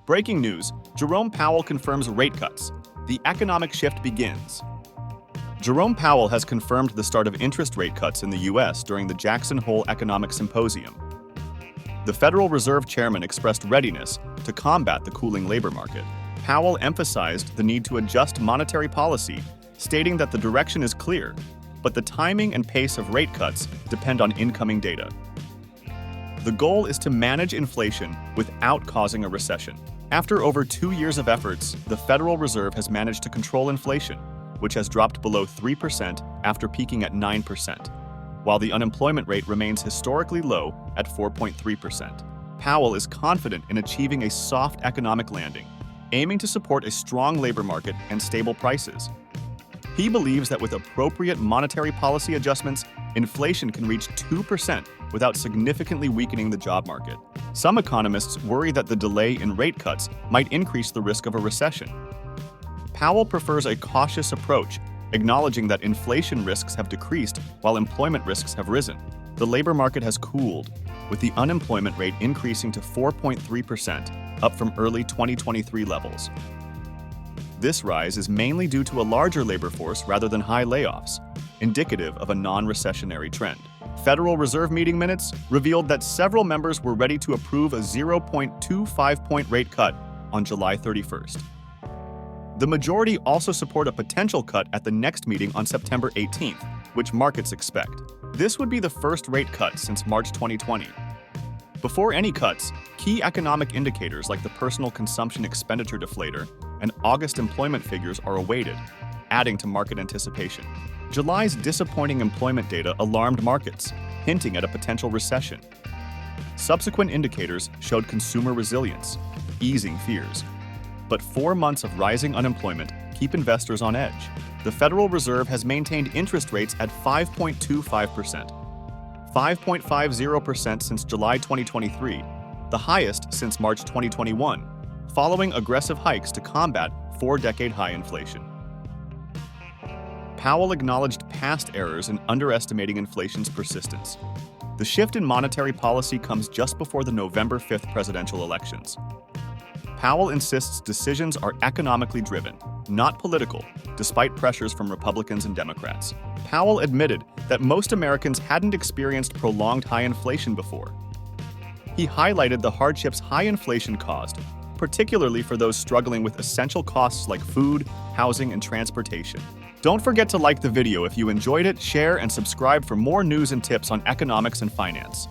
Breaking news, Jerome Powell confirms rate cuts. The economic shift begins. Jerome Powell has confirmed the start of interest rate cuts in the U.S. during the Jackson Hole Economic Symposium. The Federal Reserve Chairman expressed readiness to combat the cooling labor market. Powell emphasized the need to adjust monetary policy, stating that the direction is clear, but the timing and pace of rate cuts depend on incoming data. The goal is to manage inflation without causing a recession. After over 2 years of efforts, the Federal Reserve has managed to control inflation, which has dropped below 3% after peaking at 9%, while the unemployment rate remains historically low at 4.3%. Powell is confident in achieving a soft economic landing, aiming to support a strong labor market and stable prices. He believes that with appropriate monetary policy adjustments, inflation can reach 2% without significantly weakening the job market. Some economists worry that the delay in rate cuts might increase the risk of a recession. Powell prefers a cautious approach, acknowledging that inflation risks have decreased while employment risks have risen. The labor market has cooled, with the unemployment rate increasing to 4.3%, up from early 2023 levels. This rise is mainly due to a larger labor force rather than high layoffs, indicative of a non-recessionary trend. Federal Reserve meeting minutes revealed that several members were ready to approve a 0.25-point rate cut on July 31st. The majority also support a potential cut at the next meeting on September 18th, which markets expect. This would be the first rate cut since March 2020. Before any cuts, key economic indicators like the personal consumption expenditure deflator and August employment figures are awaited, adding to market anticipation. July's disappointing employment data alarmed markets, hinting at a potential recession. Subsequent indicators showed consumer resilience, easing fears. But 4 months of rising unemployment keep investors on edge. The Federal Reserve has maintained interest rates at 5.25%, 5.50% since July 2023, the highest since March 2021, following aggressive hikes to combat 4-decade-high inflation. Powell acknowledged past errors in underestimating inflation's persistence. The shift in monetary policy comes just before the November 5th presidential elections. Powell insists decisions are economically driven, not political, despite pressures from Republicans and Democrats. Powell admitted that most Americans hadn't experienced prolonged high inflation before. He highlighted the hardships high inflation caused, particularly for those struggling with essential costs like food, housing, and transportation. Don't forget to like the video if you enjoyed it, share, and subscribe for more news and tips on economics and finance.